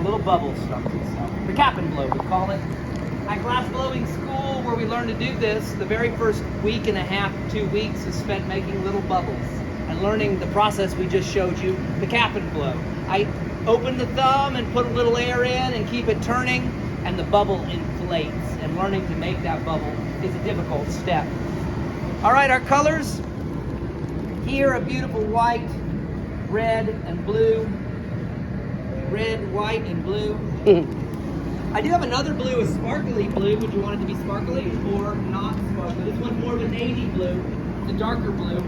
a little bubble starts itself. The cap and blow, we call it. At glass blowing school, where we learn to do this, the very first week and a half, 2 weeks is spent making little bubbles and learning the process we just showed you, the cap and blow. I open the thumb and put a little air in and keep it turning, and the bubble inflates. And learning to make that bubble is a difficult step. All right, our colors. Here, a beautiful white, red, and blue. Red, white, and blue. I do have another blue, a sparkly blue. Would you want it to be sparkly or not sparkly? This one's more of a navy blue, the darker blue.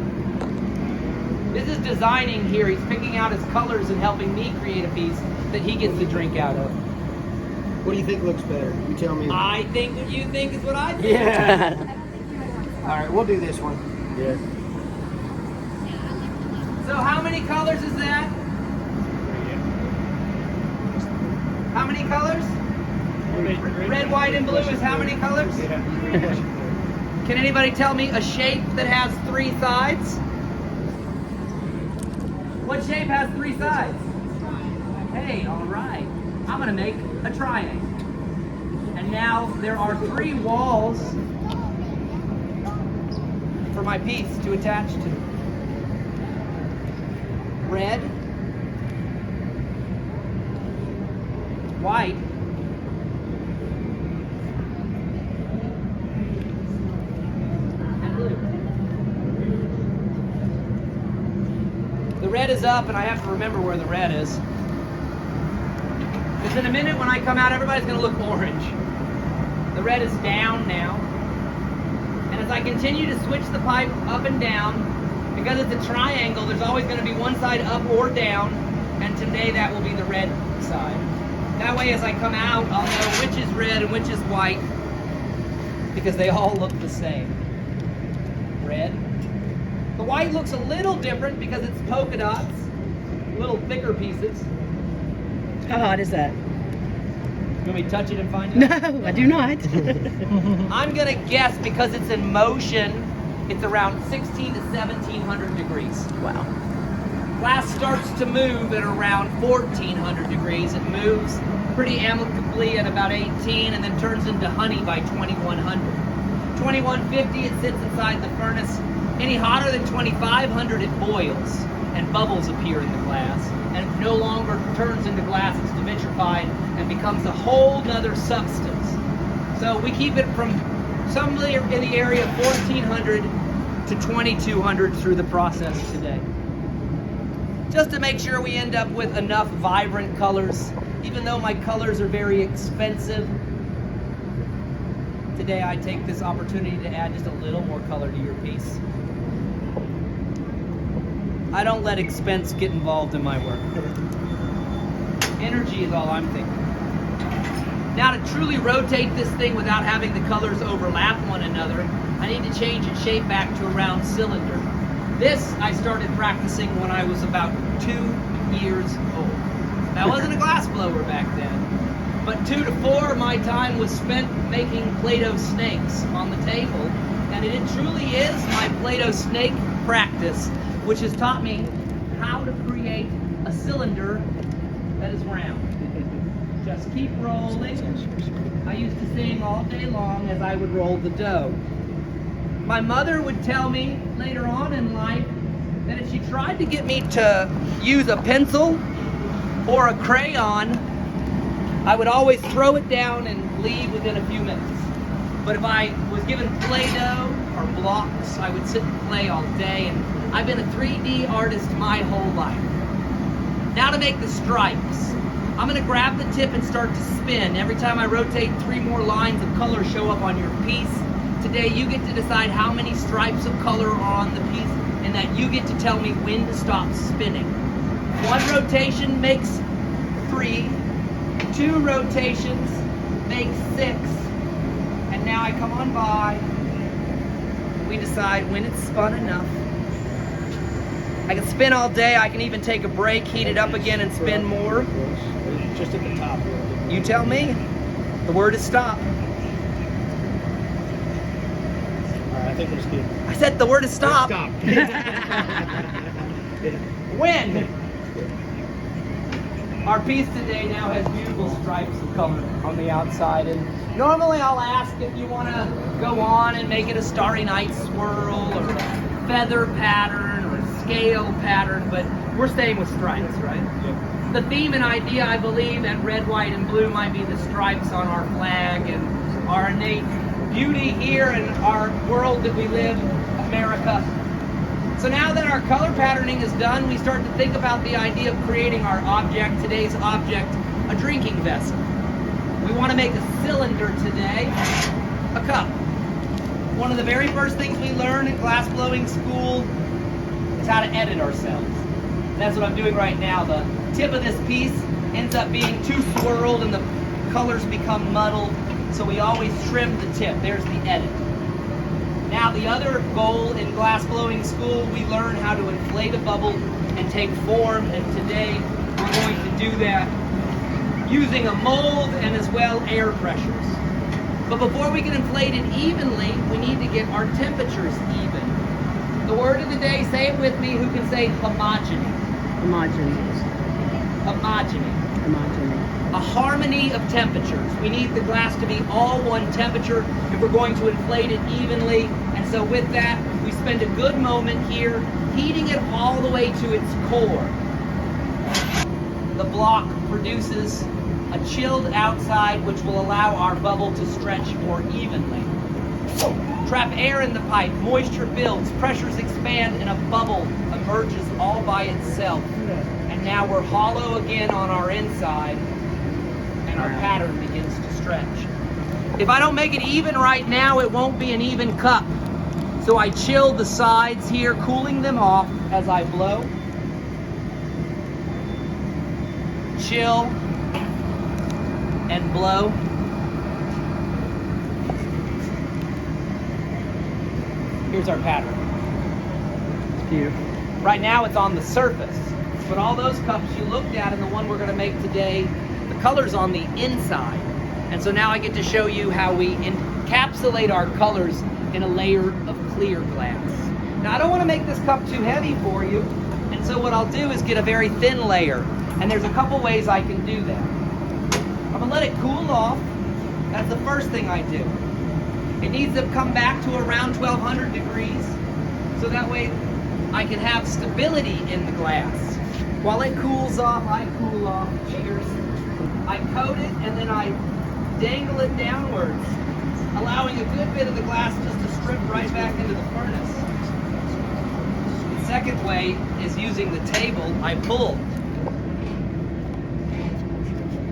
This is designing here. He's picking out his colors and helping me create a piece that he gets to drink out of. What do you think looks better? You tell me. I think what you think is what I think. Yeah. All right, we'll do this one. Yeah. So how many colors is that? How many colors? Red, white, and blue is how many colors? Yeah. Can anybody tell me a shape that has 3 sides? What shape has 3 sides? Hey, all right. I'm gonna make a triangle. And now there are 3 walls for my piece to attach to. Red, white, and blue. The red is up, and I have to remember where the red is. Because in a minute when I come out, everybody's going to look orange. The red is down now. And as I continue to switch the pipe up and down, because it's a triangle, there's always going to be one side up or down, and today that will be the red side. That way as I come out, I'll know which is red and which is white, because they all look the same. Red. The white looks a little different because it's polka dots, little thicker pieces. How hot is that? You want me to touch it and find No, out? I do not. I'm gonna guess because it's in motion, it's around 16 to 1700 degrees. Wow. Glass starts to move at around 1400 degrees. It moves pretty amicably at about 18 and then turns into honey by 2100. 2150, it sits inside the furnace. Any hotter than 2500, it boils and bubbles appear in the glass, and it no longer turns into glass, it's devitrified and becomes a whole nother substance. So we keep it from somewhere in the area of 1400 to 2200 through the process today. Just to make sure we end up with enough vibrant colors, even though my colors are very expensive. Today I take this opportunity to add just a little more color to your piece. I don't let expense get involved in my work. Energy is all I'm thinking. Now to truly rotate this thing without having the colors overlap one another, I need to change its shape back to a round cylinder. This I started practicing when I was about 2 years old. I wasn't a glass blower back then, but 2 to 4 of my time was spent making Play-Doh snakes on the table, and it truly is my Play-Doh snake practice which has taught me how to create a cylinder that is round. Just keep rolling. I used to sing all day long as I would roll the dough. My mother would tell me later on in life that if she tried to get me to use a pencil or a crayon, I would always throw it down and leave within a few minutes. But if I was given Play-Doh or blocks, I would sit and play all day, and I've been a 3D artist my whole life. Now to make the stripes. I'm gonna grab the tip and start to spin. Every time I rotate, 3 more lines of color show up on your piece. Today you get to decide how many stripes of color are on the piece, and that you get to tell me when to stop spinning. 1 rotation makes 3, 2 rotations makes 6, and now I come on by. We decide when it's spun enough. I can spin all day, I can even take a break, heat it up again and spin more. Just at the top. You tell me. The word is stop. Alright, I think we're just good. I said the word is stop. Stop. When? Our piece today now has beautiful stripes of color on the outside, and normally I'll ask if you want to go on and make it a Starry Night swirl or a feather pattern or a scale pattern, but we're staying with stripes, right? Yep. The theme and idea, I believe, that red, white, and blue might be the stripes on our flag and our innate beauty here in our world that we live, America. So now that our color patterning is done, we start to think about the idea of creating our object, today's object, a drinking vessel. We want to make a cylinder today, a cup. One of the very first things we learn in glass blowing school is how to edit ourselves. That's what I'm doing right now. The tip of this piece ends up being too swirled and the colors become muddled, so we always trim the tip. There's the edit. Now the other goal in glass blowing school, we learn how to inflate a bubble and take form, and today we're going to do that using a mold and as well air pressures. But before we can inflate it evenly, we need to get our temperatures even. The word of the day, say it with me, who can say homogeny? Homogeneous. Homogeny. Homogeneous. A harmony of temperatures. We need the glass to be all one temperature if we're going to inflate it evenly. And so with that, we spend a good moment here heating it all the way to its core. The block produces a chilled outside which will allow our bubble to stretch more evenly. Trap air in the pipe, moisture builds, pressures expand, and a bubble emerges all by itself. And now we're hollow again on our inside, and our pattern begins to stretch. If I don't make it even right now, it won't be an even cup. So I chill the sides here, cooling them off as I blow. Chill and blow. Here's our pattern. It's beautiful. Right now it's on the surface, but all those cups you looked at and the one we're going to make today, the color's on the inside. And so now I get to show you how we encapsulate our colors in a layer of clear glass. Now I don't want to make this cup too heavy for you, and so what I'll do is get a very thin layer, and there's a couple ways I can do that. I'm going to let it cool off. That's the first thing I do. It needs to come back to around 1200 degrees, so that way I can have stability in the glass. While it cools off, I cool off. Cheers. I coat it and then I dangle it downwards, allowing a good bit of the glass just to strip right back into the furnace. The second way is using the table. I pull.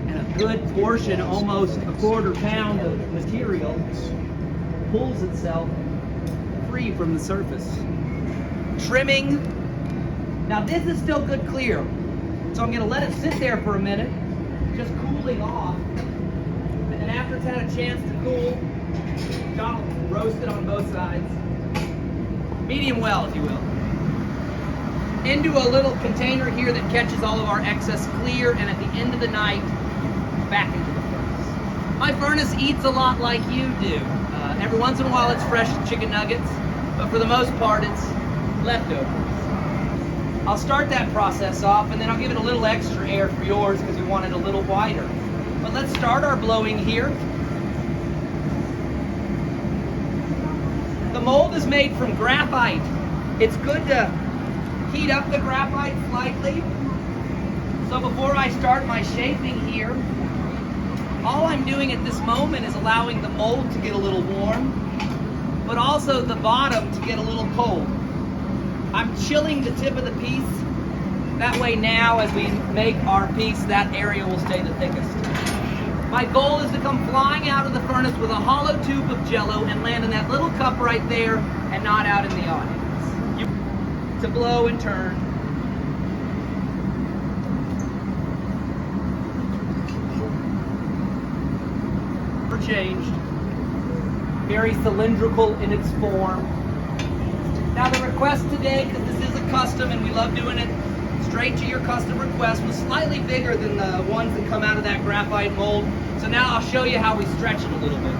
And a good portion, almost a quarter pound of material, pulls itself free from the surface. Trimming. Now this is still good clear, so I'm going to let it sit there for a minute, just cooling off. And after it's had a chance to cool, John will roast it on both sides. Medium well, if you will. Into a little container here that catches all of our excess clear, and at the end of the night, back into the furnace. My furnace eats a lot like you do. Every once in a while it's fresh chicken nuggets, but for the most part it's leftovers. I'll start that process off, and then I'll give it a little extra air for yours because we want it a little wider. But let's start our blowing here. The mold is made from graphite. It's good to heat up the graphite slightly. So before I start my shaping here, all I'm doing at this moment is allowing the mold to get a little warm, but also the bottom to get a little cold. I'm chilling the tip of the piece. That way now, as we make our piece, that area will stay the thickest. My goal is to come flying out of the furnace with a hollow tube of Jello and land in that little cup right there and not out in the audience. To blow and turn. Changed. Very cylindrical in its form. Now the request today, because this is a custom and we love doing it straight to your custom request, was slightly bigger than the ones that come out of that graphite mold. So now I'll show you how we stretch it a little bit.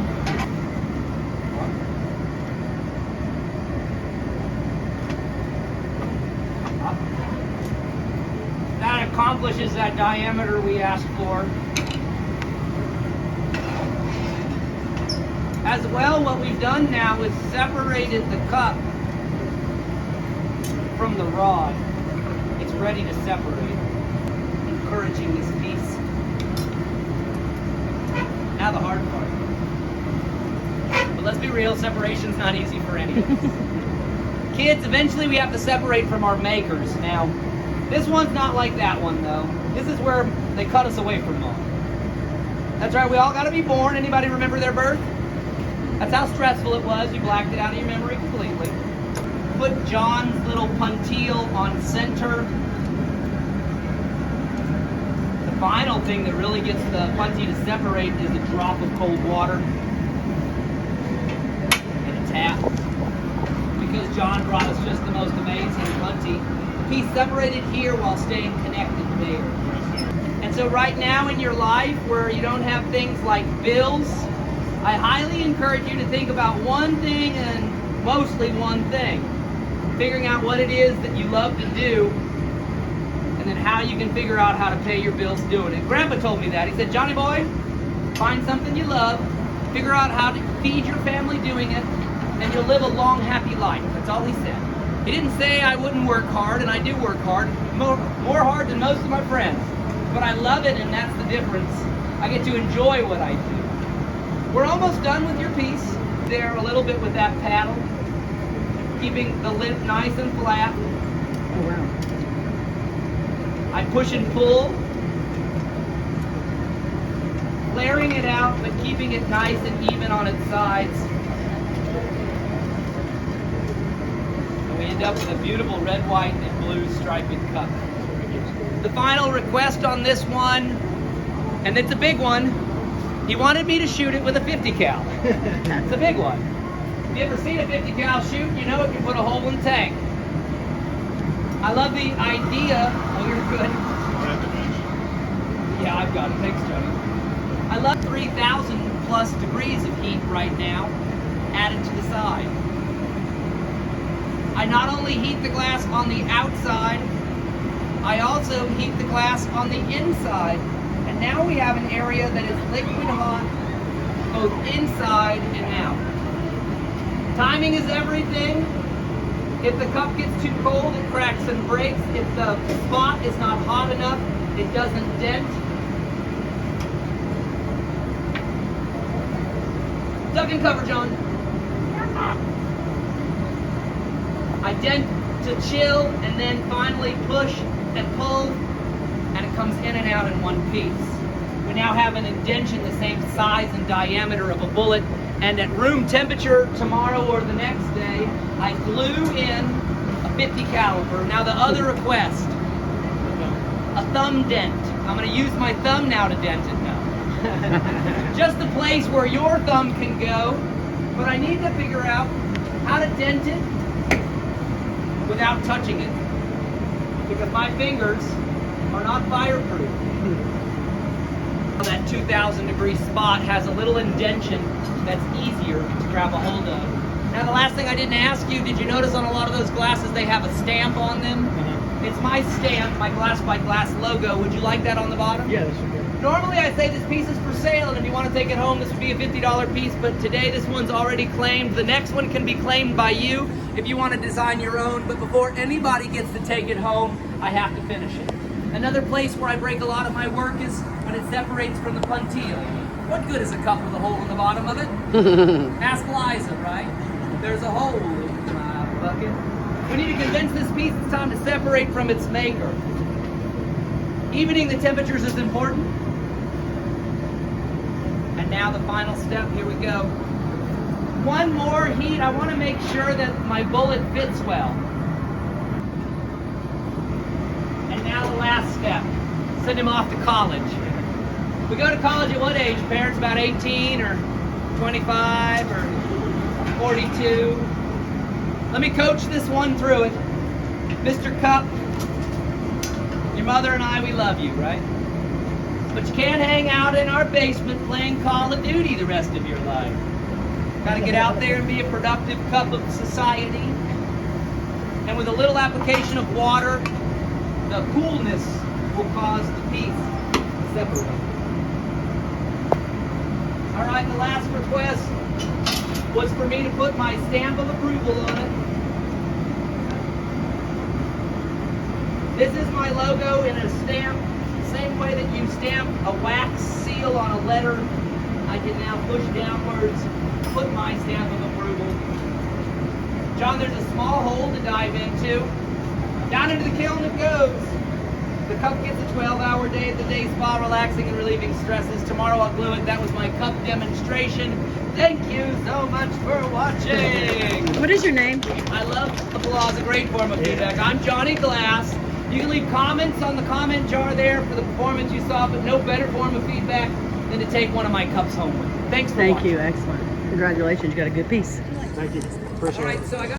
That accomplishes that diameter we asked for. As well, what we've done now is separated the cup from the rod. It's ready to separate, encouraging this piece. Now the hard part. But let's be real, separation's not easy for any of us. Kids, eventually we have to separate from our makers. Now, this one's not like that one though. This is where they cut us away from mom. That's right, we all gotta be born. Anybody remember their birth? That's how stressful it was. You blacked it out of your memory completely. Put John's little puntile on center. The final thing that really gets the puntile to separate is a drop of cold water and a tap. Because John brought us just the most amazing puntile. He separated here while staying connected there. And so right now in your life where you don't have things like bills, I highly encourage you to think about one thing and mostly one thing. Figuring out what it is that you love to do and then how you can figure out how to pay your bills doing it. Grandpa told me that. He said, Johnny boy, find something you love, figure out how to feed your family doing it, and you'll live a long, happy life. That's all he said. He didn't say I wouldn't work hard, and I do work hard, more hard than most of my friends. But I love it, and that's the difference. I get to enjoy what I do. We're almost done with your piece. There a little bit with that paddle, keeping the lip nice and flat. Oh, wow. I push and pull, layering it out, but keeping it nice and even on its sides. And we end up with a beautiful red, white, and blue striped cup. The final request on this one, and it's a big one, he wanted me to shoot it with a 50 cal. It's a big one. If you ever seen a 50 cal shoot, you know it can put a hole in the tank. I love the idea. Oh, you're good. Yeah, I've got it. Thanks, Johnny. I love 3,000 plus degrees of heat right now added to the side. I not only heat the glass on the outside, I also heat the glass on the inside. And now we have an area that is liquid hot, both inside and out. Timing is everything. If the cup gets too cold, it cracks and breaks. If the spot is not hot enough, it doesn't dent. Duck and cover, John. I dent to chill, and then finally push and pull, and it comes in and out in one piece. We now have an indention the same size and diameter of a bullet, and at room temperature tomorrow or the next day, I glue in a 50 caliber. Now the other request, a thumb dent. I'm going to use my thumb now to dent it now. Just the place where your thumb can go, but I need to figure out how to dent it without touching it, because my fingers are not fireproof. That 2,000 degree spot has a little indention that's easier to grab a hold of. Now the last thing I didn't ask you, did you notice on a lot of those glasses they have a stamp on them? It's my stamp, my Glass by Glass logo. Would you like that on the bottom? Yeah, that's okay. Normally I say this piece is for sale, and if you want to take it home, this would be a $50 piece, but today this one's already claimed. The next one can be claimed by you if you want to design your own, but before anybody gets to take it home, I have to finish it. Another place where I break a lot of my work is when it separates from the puntile. What good is a cup with a hole in the bottom of it? Ask Liza, right? There's a hole in my bucket. We need to condense this piece. It's time to separate from its maker. Evening the temperatures is important. And now the final step, here we go. One more heat. I want to make sure that my bullet fits well. And now the last step. Send him off to college. We go to college at what age, parents? About 18 or 25 or 42? Let me coach this one through it. Mr. Cup, your mother and I, we love you, right? But you can't hang out in our basement playing Call of Duty the rest of your life. Got to get out there and be a productive cup of society. And with a little application of water, the coolness will cause the piece to separate. All right, the last request was for me to put my stamp of approval on it. This is my logo in a stamp, same way that you stamp a wax seal on a letter. I can now push downwards, put my stamp of approval. John, there's a small hole to dive into. Down into the kiln it goes. The cup gets a 12-hour day at the day spa, relaxing and relieving stresses. Tomorrow I'll glue it. That was my cup demonstration. Thank you so much for watching. What is your name? I love applause, a great form of feedback. I'm Johnny Glass. You can leave comments on the comment jar there for the performance you saw, but no better form of feedback than to take one of my cups home with you. Thanks for watching. Thank you. Excellent. Congratulations. You got a good piece. Thank you. All Appreciate it. right, so I got